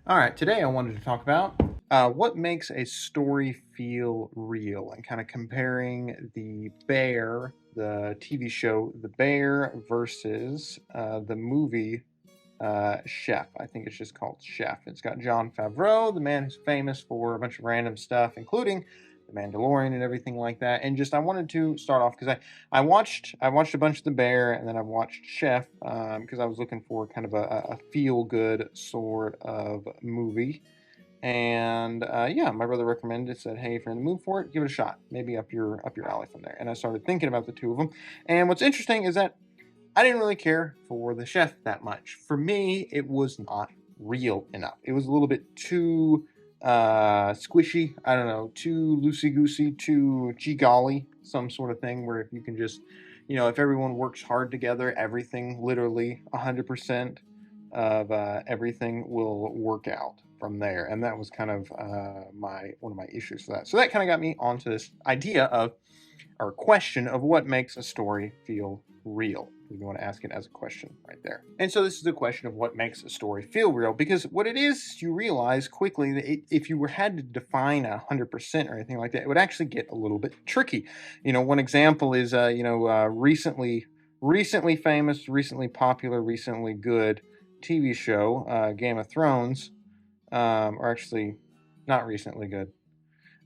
All right, today I wanted to talk about what makes a story feel real and kind of comparing the Bear, the TV show The Bear, versus the movie Chef. I think it's just called Chef. It's got Jon Favreau, the man who's famous for a bunch of random stuff, including The Mandalorian and everything like that. And just I wanted to start off because I watched a bunch of The Bear and then I watched Chef because I was looking for kind of a feel good sort of movie. And yeah, my brother recommended it. Said, "Hey, if you're in the mood for it, give it a shot. Maybe up your alley from there." And I started thinking about the two of them. And what's interesting is that I didn't really care for the Chef that much. For me, it was not real enough. It was a little bit too squishy. I don't know, too loosey goosey, too gee golly, some sort of thing where if you can just, if everyone works hard together, everything, literally 100% of everything will work out from there. And that was kind of my one of my issues for that. So that kind of got me onto this idea of or question of what makes a story feel real. You want to ask it as a question right there. And so this is the question of what makes a story feel real, because what it is, you realize quickly that if you had to define 100% or anything like that, it would actually get a little bit tricky. One example is, recently famous, recently popular, recently good TV show, Game of Thrones, or actually not recently good.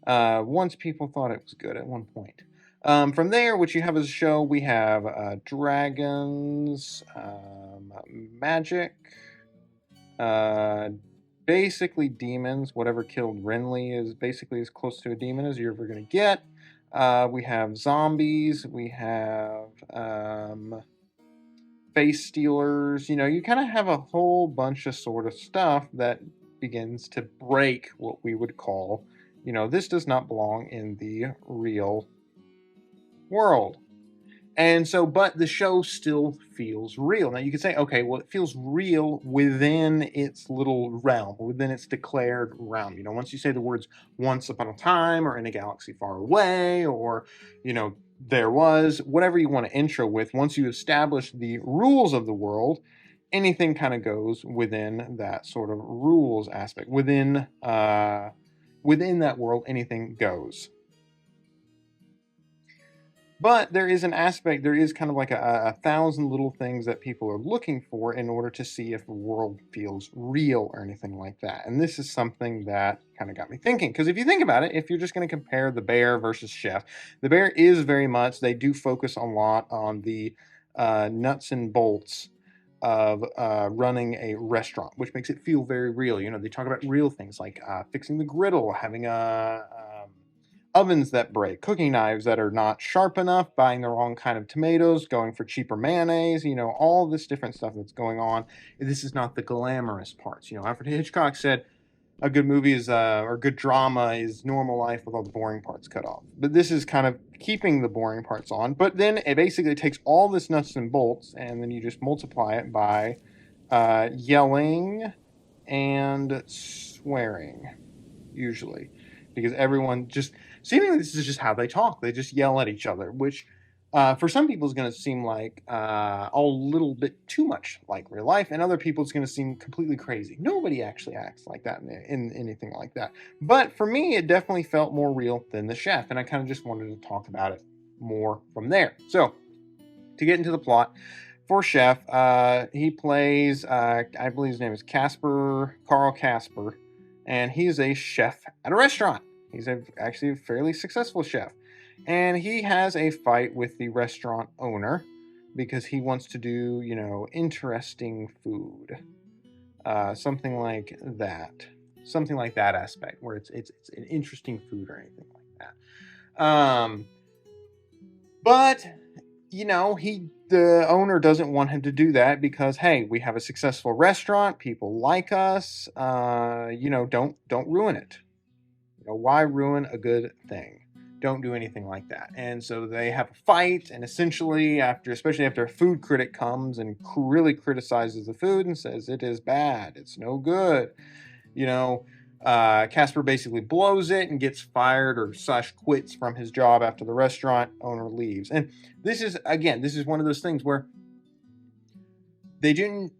Once people thought it was good at one point. From there, what you have as a show, we have dragons, magic, uh, basically demons. Whatever killed Renly is basically as close to a demon as you're ever going to get. We have zombies. We have face stealers. You kind of have a whole bunch of sort of stuff that begins to break what we would call, this does not belong in the real world. And so, but the show still feels real. Now, you could say, okay, well, it feels real within its little realm, within its declared realm. Once you say the words once upon a time, or in a galaxy far away, or, there was, whatever you want to intro with, once you establish the rules of the world, anything kind of goes within that sort of rules aspect. Within that world, anything goes. But there is an aspect, there is kind of like a thousand little things that people are looking for in order to see if the world feels real or anything like that. And this is something that kind of got me thinking. Because if you think about it, if you're just going to compare the Bear versus Chef, the Bear is very much, they do focus a lot on the nuts and bolts of running a restaurant, which makes it feel very real. They talk about real things like fixing the griddle, having ovens that break, cooking knives that are not sharp enough, buying the wrong kind of tomatoes, going for cheaper mayonnaise, all this different stuff that's going on. This is not the glamorous parts. Alfred Hitchcock said a good movie is, or good drama is normal life with all the boring parts cut off. But this is kind of keeping the boring parts on. But then it basically takes all this nuts and bolts and then you just multiply it by yelling and swearing, usually, because everyone just seemingly this is just how they talk. They just yell at each other, which for some people is going to seem like a little bit too much like real life, and other people it's going to seem completely crazy. Nobody actually acts like that in anything like that. But for me, it definitely felt more real than the Chef, and I kind of just wanted to talk about it more from there. So to get into the plot. For Chef, he plays, I believe his name is Carl Casper, and he's a chef at a restaurant. He's actually a fairly successful chef. And he has a fight with the restaurant owner because he wants to do, interesting food. Something like that. Something like that aspect, where it's an interesting food or anything like that. But the owner doesn't want him to do that because, hey, we have a successful restaurant, people like us. Don't ruin it. Why ruin a good thing? Don't do anything like that. And so they have a fight, and essentially, especially after a food critic comes and really criticizes the food and says it is bad, it's no good, Casper basically blows it and gets fired or quits from his job after the restaurant owner leaves. And this is one of those things where they didn't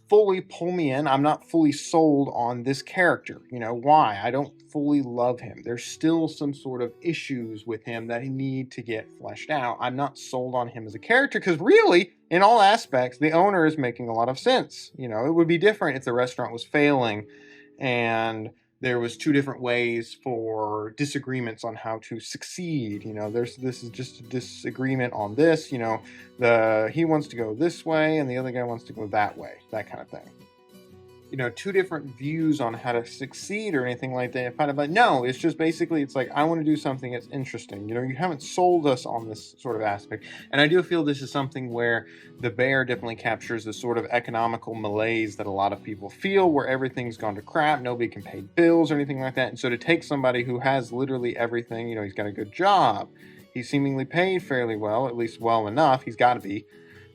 fully pull me in. I'm not fully sold on this character. Why? I don't fully love him. There's still some sort of issues with him that need to get fleshed out. I'm not sold on him as a character because really, in all aspects, the owner is making a lot of sense. It would be different if the restaurant was failing and there was two different ways for disagreements on how to succeed. This is just a disagreement on this. He wants to go this way and the other guy wants to go that way, that kind of thing. Two different views on how to succeed or anything like that. No, it's just basically, it's like, I want to do something that's interesting. You haven't sold us on this sort of aspect. And I do feel this is something where The Bear definitely captures the sort of economical malaise that a lot of people feel, where everything's gone to crap, nobody can pay bills or anything like that. And so to take somebody who has literally everything, he's got a good job, he's seemingly paid fairly well, at least well enough, he's got to be,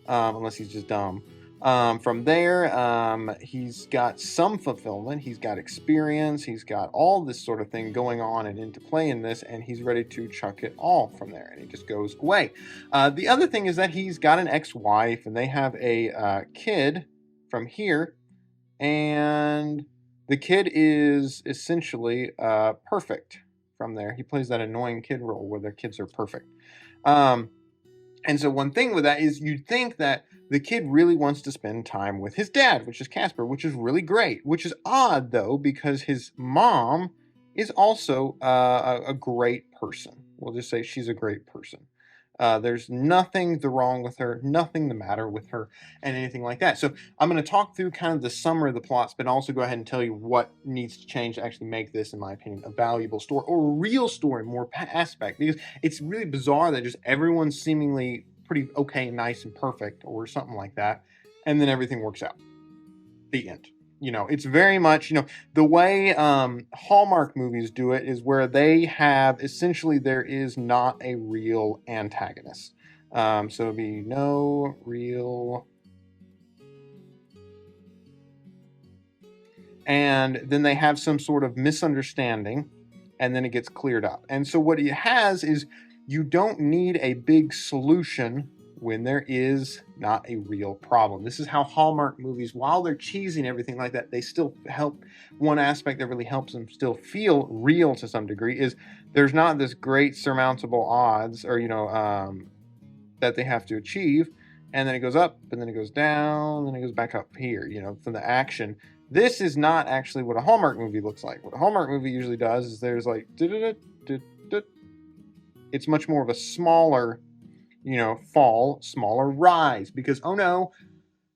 unless he's just dumb. From there, he's got some fulfillment, he's got experience, he's got all this sort of thing going on and into play in this, and he's ready to chuck it all from there, and he just goes away. The other thing is that he's got an ex-wife, and they have a kid from here, and the kid is essentially perfect from there. He plays that annoying kid role where their kids are perfect. And so one thing with that is you'd think that the kid really wants to spend time with his dad, which is Casper, which is really great, which is odd, though, because his mom is also a great person. We'll just say she's a great person. There's nothing wrong with her, nothing the matter with her, and anything like that. So I'm going to talk through kind of the summary of the plots, but also go ahead and tell you what needs to change to actually make this, in my opinion, a valuable story, or a real story, more aspect. Because it's really bizarre that just everyone's seemingly pretty okay, nice, and perfect, or something like that, and then everything works out. The end. It's very much, the way Hallmark movies do it is where they have, essentially, there is not a real antagonist. So it'll be no real. And then they have some sort of misunderstanding, and then it gets cleared up. And so what it has is, you don't need a big solution when there is not a real problem. This is how Hallmark movies, while they're cheesy and everything like that, they still help. One aspect that really helps them still feel real to some degree is there's not this great surmountable odds, or that they have to achieve, and then it goes up, and then it goes down, and then it goes back up here, from the action. This is not actually what a Hallmark movie looks like. What a Hallmark movie usually does is there's like, it's much more of a smaller, fall, smaller rise, because, oh no,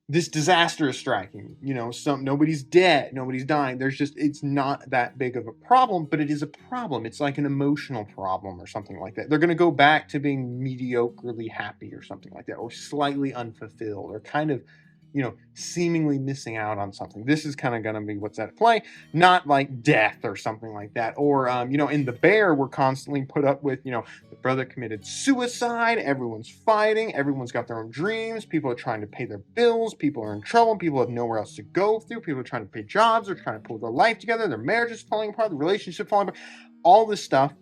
this disaster is striking. Nobody's dead, nobody's dying. It's not that big of a problem, but it is a problem. It's like an emotional problem or something like that. They're going to go back to being mediocrely happy or something like that, or slightly unfulfilled, or kind of, seemingly missing out on something. This is kind of going to be what's at play, not like death or something like that. Or, in The Bear, we're constantly put up with, the brother committed suicide, everyone's fighting, everyone's got their own dreams, people are trying to pay their bills, people are in trouble, people have nowhere else to go through, people are trying to pay jobs, they're trying to pull their life together, their marriage is falling apart, the relationship falling apart. All this stuff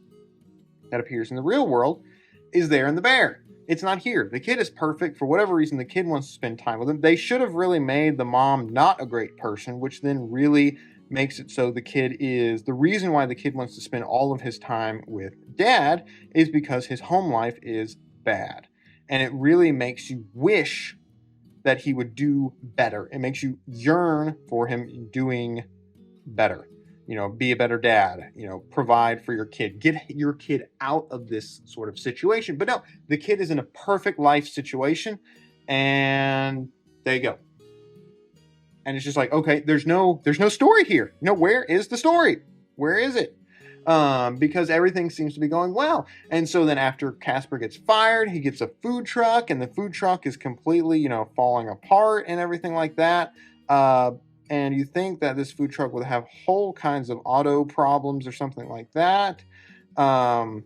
that appears in the real world is there in The Bear. It's not here. The kid is perfect. For whatever reason, the kid wants to spend time with him. They should have really made the mom not a great person, which then really makes it so the reason why the kid wants to spend all of his time with dad is because his home life is bad. And it really makes you wish that he would do better. It makes you yearn for him doing better. Be a better dad, provide for your kid, get your kid out of this sort of situation. But no, the kid is in a perfect life situation, and there you go. And it's just like, okay, there's no story here. Where is the story? Where is it? Because everything seems to be going well. And so then after Casper gets fired, he gets a food truck, and the food truck is completely, falling apart and everything like that. And you think that this food truck would have whole kinds of auto problems or something like that. But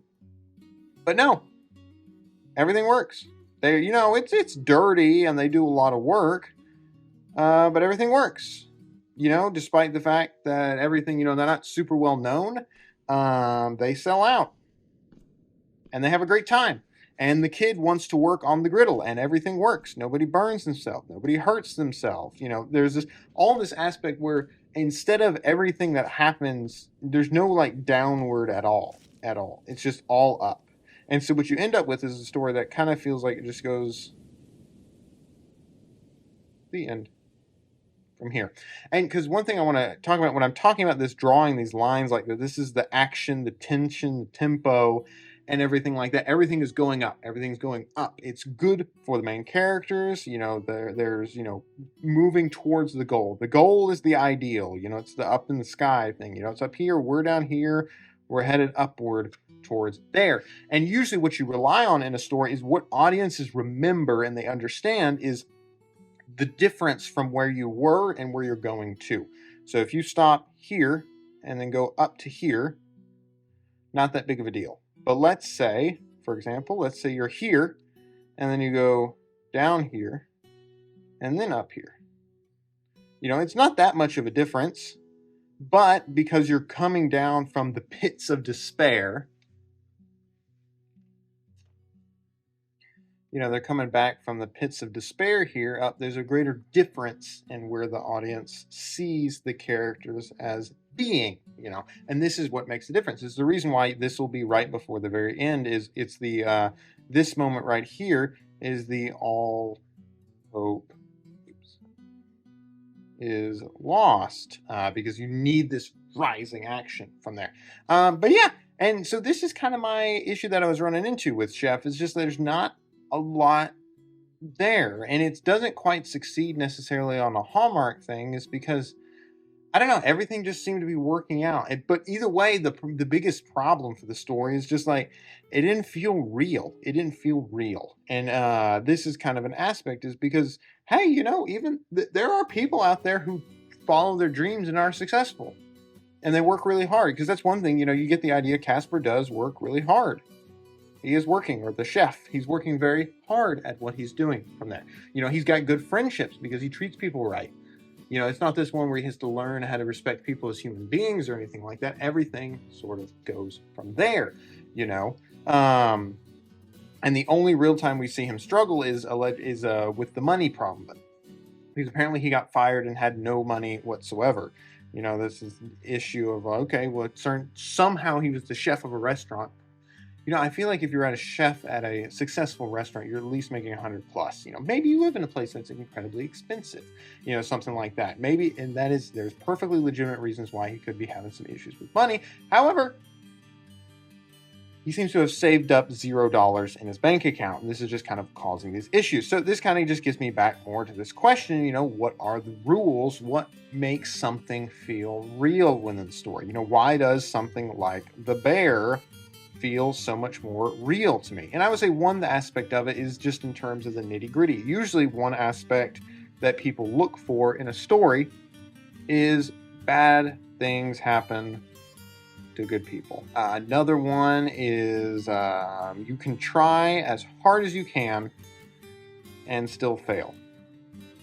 no, everything works. It's dirty and they do a lot of work, but everything works. Despite the fact that everything, they're not super well known, they sell out and they have a great time. And the kid wants to work on the griddle, and everything works. Nobody burns themselves. Nobody hurts themselves. There's all this aspect where instead of everything that happens, there's no like downward at all. At all. It's just all up. And so what you end up with is a story that kind of feels like it just goes the end from here. And because one thing I want to talk about when I'm talking about this, drawing these lines like this is the action, the tension, the tempo, and everything like that. Everything is going up. Everything's going up. It's good for the main characters. There's moving towards the goal. The goal is the ideal. It's the up in the sky thing. It's up here. We're down here. We're headed upward towards there. And usually what you rely on in a story is what audiences remember and they understand is the difference from where you were and where you're going to. So if you stop here and then go up to here, not that big of a deal. But let's say, for example, you're here and then you go down here and then up here. It's not that much of a difference, but because you're coming down from the pits of despair, they're coming back from the pits of despair here up. There's a greater difference in where the audience sees the characters as being, and this is what makes the difference. It's the reason why this will be right before the very end it's the, this moment right here is the all hope is lost, because you need this rising action from there. But yeah, and so this is kind of my issue that I was running into with Chef is just there's not a lot there, and it doesn't quite succeed necessarily on a Hallmark thing is because I don't know, everything just seemed to be working out. But either way, the biggest problem for the story is just like it didn't feel real. And this is kind of an aspect is because hey, even there are people out there who follow their dreams and are successful, and they work really hard because that's one thing. You get the idea. Casper does work really hard. He is working, or the chef, he's working very hard at what he's doing from there. He's got good friendships because he treats people right. It's not this one where he has to learn how to respect people as human beings or anything like that. Everything sort of goes from there, And the only real time we see him struggle is with the money problem. Because apparently he got fired and had no money whatsoever. This is the issue of, okay, well, somehow he was the chef of a restaurant. I feel like if you're a chef at a successful restaurant, you're at least making 100 plus. Maybe you live in a place that's incredibly expensive, something like that. Maybe, and there's perfectly legitimate reasons why he could be having some issues with money. However, he seems to have saved up $0 in his bank account, and this is just kind of causing these issues. So this kind of just gets me back more to this question, what are the rules? What makes something feel real within the story? Why does something like the bear feels so much more real to me? And I would say one aspect of it is just in terms of the nitty-gritty. Usually one aspect that people look for in a story is bad things happen to good people. Another one is you can try as hard as you can and still fail.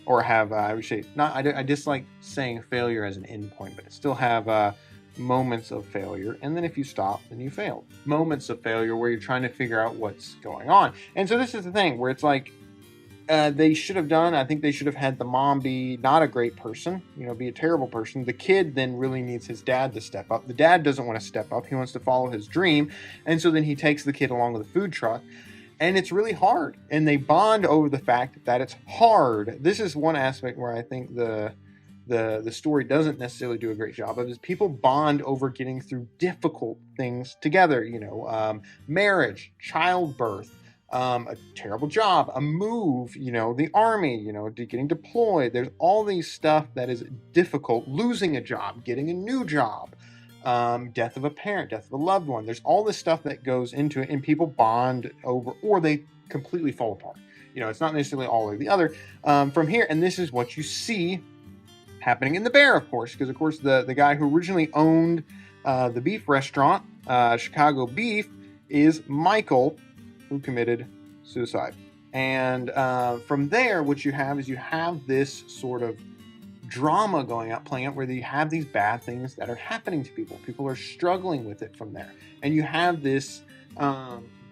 Or have, I would say, I dislike saying failure as an endpoint, but still have moments of failure, and then if you stop, then you failed. Moments of failure where you're trying to figure out what's going on. And so this is the thing where it's like I think they should have had the mom be not a great person, be a terrible person. The kid then really needs his dad to step up. The dad doesn't want to step up. He wants to follow his dream. And so then he takes the kid along with a food truck, and it's really hard. And they bond over the fact that it's hard. This is one aspect where I think the story doesn't necessarily do a great job of is people bond over getting through difficult things together, marriage, childbirth, a terrible job, a move, the army, getting deployed. There's all these stuff that is difficult, losing a job, getting a new job, death of a parent, death of a loved one. There's all this stuff that goes into it, and people bond over, or they completely fall apart. It's not necessarily all or the other from here. And this is what you see happening in the bear, of course, because of course the guy who originally owned the beef restaurant, Chicago Beef, is Michael, who committed suicide. And from there, what you have is this sort of drama playing out where you have these bad things that are happening to people. People are struggling with it from there. And you have this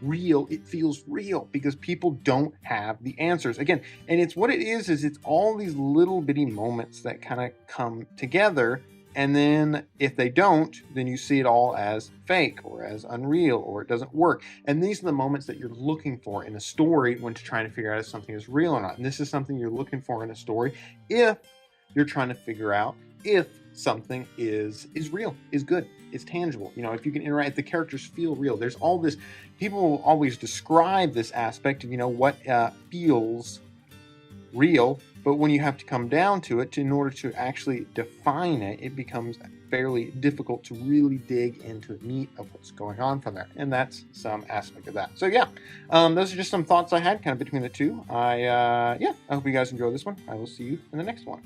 real, it feels real because people don't have the answers. Again, and it's what it is it's all these little bitty moments that kind of come together. And then if they don't, then you see it all as fake or as unreal or it doesn't work. And these are the moments that you're looking for in a story when trying to figure out if something is real or not. And this is something you're looking for in a story if you're trying to figure out if something is real, is good, is tangible. You know, if you can interact, if the characters feel real. There's all this, people will always describe this aspect of, you know, what feels real, but when you have to come down to it, in order to actually define it, it becomes fairly difficult to really dig into the meat of what's going on from there. And that's some aspect of that. So yeah, those are just some thoughts I had kind of between the two. I hope you guys enjoy this one. I will see you in the next one.